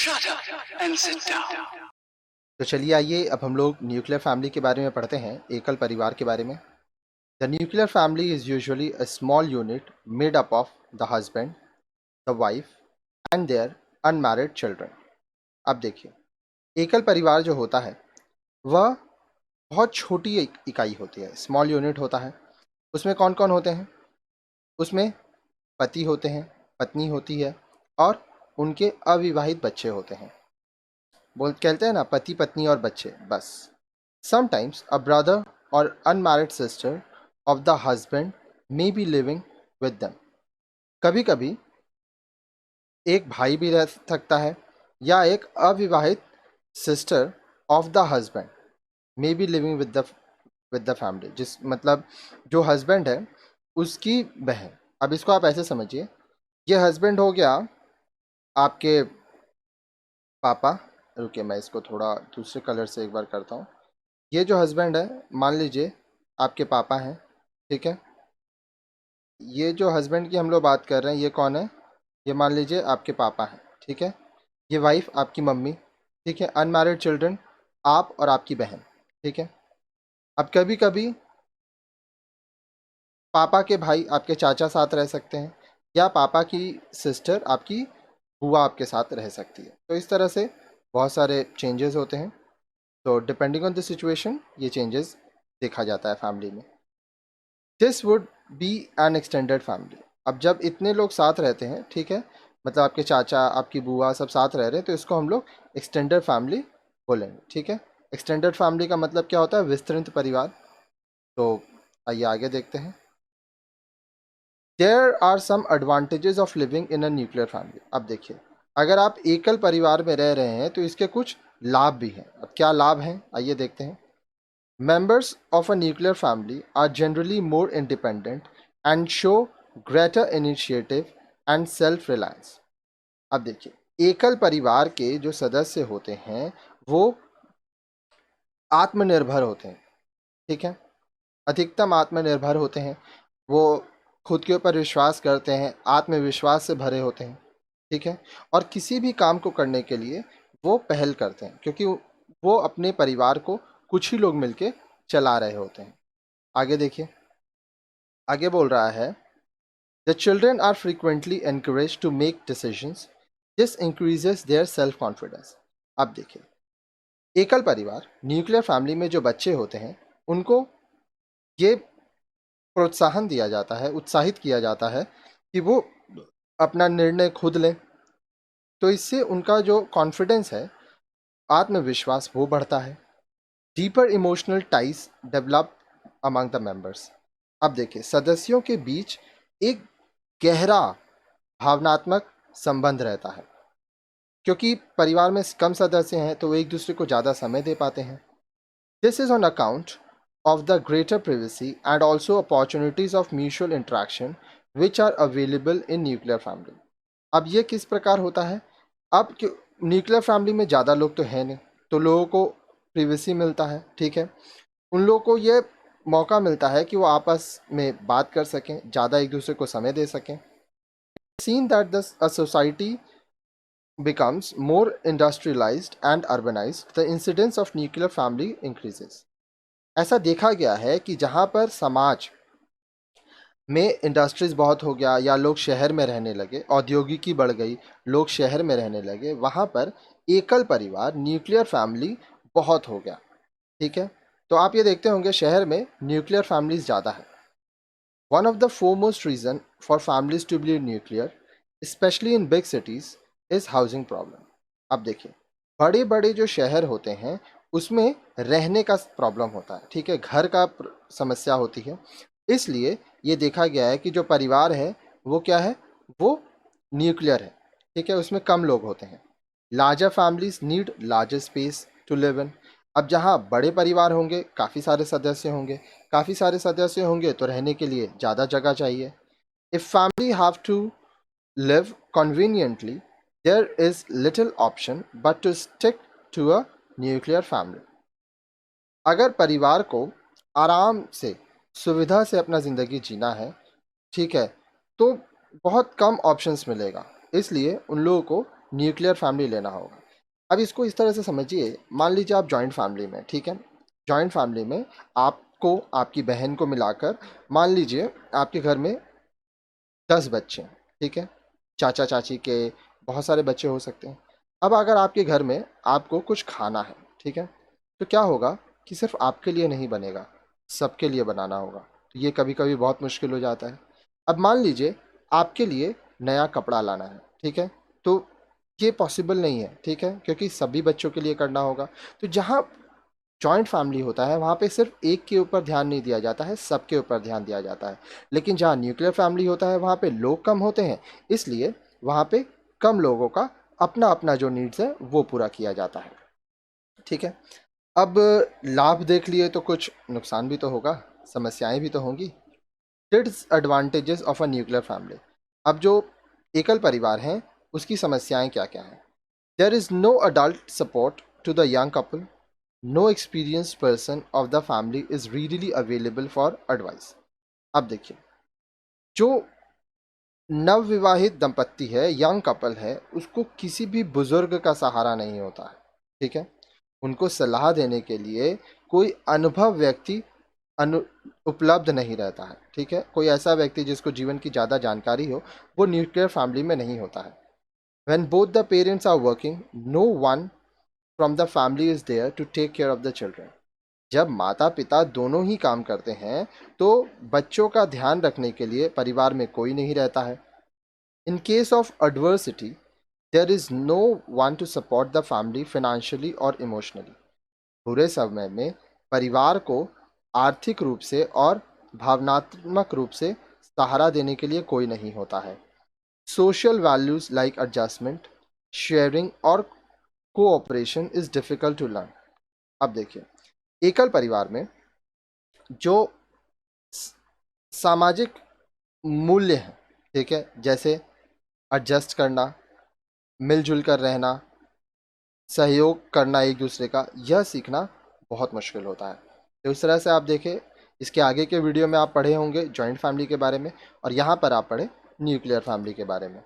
Shut up and sit down. तो चलिए आइए अब हम लोग न्यूक्लियर फैमिली के बारे में पढ़ते हैं, एकल परिवार के बारे में। The nuclear family is usually a small unit made up of the husband, the wife and their unmarried children. अब देखिए, एकल परिवार जो होता है वह बहुत छोटी एक इकाई होती है, स्मॉल यूनिट होता है। उसमें कौन कौन होते हैं? उसमें पति होते हैं, पत्नी होती है और उनके अविवाहित बच्चे होते हैं। बोल कहते हैं ना, पति पत्नी और बच्चे, बस। समटाइम्स अ ब्रदर और unmarried sister of the husband may be living with them। कभी कभी एक भाई भी रह सकता है या एक अविवाहित sister of the husband may be living with the family, जिस मतलब जो हस्बैंड है उसकी बहन। अब इसको आप ऐसे समझिए, ये हस्बैंड हो गया आपके पापा। रुकिए, मैं इसको थोड़ा दूसरे कलर से एक बार करता हूँ। ये जो हस्बैंड है, मान लीजिए आपके पापा हैं, ठीक है। ये जो हस्बैंड की हम लोग बात कर रहे हैं, ये कौन है? ये मान लीजिए आपके पापा हैं, ठीक है। ये वाइफ आपकी मम्मी, ठीक है। अनमैरिड चिल्ड्रन आप और आपकी बहन, ठीक है। अब कभी कभी पापा के भाई आपके चाचा साथ रह सकते हैं या पापा की सिस्टर आपकी बुआ आपके साथ रह सकती है। तो इस तरह से बहुत सारे चेंजेस होते हैं। तो डिपेंडिंग ऑन द सिचुएशन ये चेंजेस देखा जाता है फैमिली में। This would be N extended family. अब जब इतने लोग साथ रहते हैं, ठीक है, मतलब आपके चाचा आपकी बुआ सब साथ रह रहे हैं, तो इसको हम लोग एक्सटेंडेड फैमिली बोलेंगे, ठीक है। एक्सटेंडेड फैमिली का मतलब क्या होता है? विस्तृत परिवार। तो आइए आगे देखते हैं। There are some advantages of living in a nuclear family. अब देखिए, अगर आप एकल परिवार में रह रहे हैं तो इसके कुछ लाभ भी हैं। अब क्या लाभ हैं, आइए देखते हैं। Members of a nuclear family are generally more independent and show greater initiative and self-reliance। अब देखिए, एकल परिवार के जो सदस्य होते हैं वो आत्मनिर्भर होते हैं, ठीक है। अधिकतम आत्मनिर्भर होते हैं। वो खुद के ऊपर विश्वास करते हैं, आत्मविश्वास से भरे होते हैं, ठीक है। और किसी भी काम को करने के लिए वो पहल करते हैं, क्योंकि वो अपने परिवार को कुछ ही लोग मिलके चला रहे होते हैं। आगे देखिए, आगे बोल रहा है, the children are frequently encourage to make decisions, this increases their self confidence. अब देखिए, एकल परिवार न्यूक्लियर फैमिली में जो बच्चे होते हैं उनको ये प्रोत्साहन दिया जाता है, उत्साहित किया जाता है कि वो अपना निर्णय खुद लें। तो इससे उनका जो कॉन्फिडेंस है, आत्मविश्वास, वो बढ़ता है। Deeper emotional ties develop among the members. अब देखिए, सदस्यों के बीच एक गहरा भावनात्मक संबंध रहता है, क्योंकि परिवार में कम सदस्य हैं तो वो एक दूसरे को ज़्यादा समय दे पाते हैं। This is on account of the greater privacy and also opportunities of mutual interaction which are available in nuclear family. अब ये किस प्रकार होता है? अब न्यूक्लियर फैमिली में ज़्यादा लोग तो हैं नहीं, तो लोगों को प्रिवेसी मिलता है, ठीक है। उन लोगों को ये मौका मिलता है कि वो आपस में बात कर सकें, ज़्यादा एक दूसरे को समय दे सकें। Seen that a society becomes more industrialized and urbanized, the incidence of nuclear family increases। ऐसा देखा गया है कि जहाँ पर समाज में इंडस्ट्रीज बहुत हो गया या लोग शहर में रहने लगे, औद्योगिकी बढ़ गई, लोग शहर में रहने लगे, वहाँ पर एकल परिवार न्यूक्लियर फैमिली बहुत हो गया, ठीक है। तो आप ये देखते होंगे शहर में न्यूक्लियर फैमिलीज ज़्यादा है। One of the foremost reason for families to be nuclear, especially in big cities, is housing problem। अब देखिए, बड़े बड़े जो शहर होते हैं उसमें रहने का प्रॉब्लम होता है, ठीक है, घर का समस्या होती है। इसलिए ये देखा गया है कि जो परिवार है वो क्या है, वो न्यूक्लियर है, ठीक है, उसमें कम लोग होते हैं। Larger families need larger space to live in. अब जहाँ बड़े परिवार होंगे, काफ़ी सारे सदस्य होंगे, काफ़ी सारे सदस्य होंगे तो रहने के लिए ज़्यादा जगह चाहिए। If family have to live conveniently, there is little option but to stick to a nuclear family. अगर परिवार को आराम से, सुविधा से अपना ज़िंदगी जीना है, ठीक है, तो बहुत कम ऑप्शंस मिलेगा। इसलिए उन लोगों को न्यूक्लियर फैमिली लेना होगा। अब इसको इस तरह से समझिए, मान लीजिए आप जॉइंट फैमिली में, ठीक है, जॉइंट फैमिली में आपको आपकी बहन को मिलाकर मान लीजिए आपके घर में 10 बच्चे हैं, ठीक है, चाचा चाची के बहुत सारे बच्चे हो सकते हैं। अब अगर आपके घर में आपको कुछ खाना है, ठीक है, तो क्या होगा कि सिर्फ आपके लिए नहीं बनेगा, सबके लिए बनाना होगा। तो ये कभी कभी बहुत मुश्किल हो जाता है। अब मान लीजिए आपके लिए नया कपड़ा लाना है, ठीक है, तो ये पॉसिबल नहीं है, ठीक है, क्योंकि सभी बच्चों के लिए करना होगा। तो जहाँ जॉइंट फैमिली होता है वहाँ पे सिर्फ एक के ऊपर ध्यान नहीं दिया जाता है, सबके ऊपर ध्यान दिया जाता है। लेकिन जहाँ न्यूक्लियर फैमिली होता है वहाँ पे लोग कम होते हैं, इसलिए वहाँ पे कम लोगों का अपना अपना जो नीड्स है वो पूरा किया जाता है, ठीक है। अब लाभ देख लिए तो कुछ नुकसान भी तो होगा, समस्याएं भी तो होंगी। Disadvantages of a nuclear family. अब जो एकल परिवार हैं उसकी समस्याएं क्या क्या हैं। There is no adult support to the young couple, no experience person of the family is readily available for advice. अब देखिए, जो नवविवाहित दंपत्ति है, यंग कपल है, उसको किसी भी बुजुर्ग का सहारा नहीं होता है, ठीक है। उनको सलाह देने के लिए कोई अनुभव व्यक्ति अनु उपलब्ध नहीं रहता है, ठीक है। कोई ऐसा व्यक्ति जिसको जीवन की ज़्यादा जानकारी हो वो न्यूक्लियर फैमिली में नहीं होता है। When both the parents are working, no one from the family is there to take care of the children. जब माता पिता दोनों ही काम करते हैं तो बच्चों का ध्यान रखने के लिए परिवार में कोई नहीं रहता है। In case of adversity, there is no one to support the family financially और इमोशनली। बुरे समय में परिवार को आर्थिक रूप से और भावनात्मक रूप से सहारा देने के लिए कोई नहीं होता है। Social values like adjustment, sharing और cooperation is difficult to learn. अब देखिए, एकल परिवार में जो सामाजिक मूल्य हैं, ठीक है, जैसे एडजस्ट करना, मिलजुल कर रहना, सहयोग करना एक दूसरे का, यह सीखना बहुत मुश्किल होता है। तो इस तरह से आप देखें, इसके आगे के वीडियो में आप पढ़े होंगे जॉइंट फैमिली के बारे में, और यहाँ पर आप पढ़े न्यूक्लियर फैमिली के बारे में।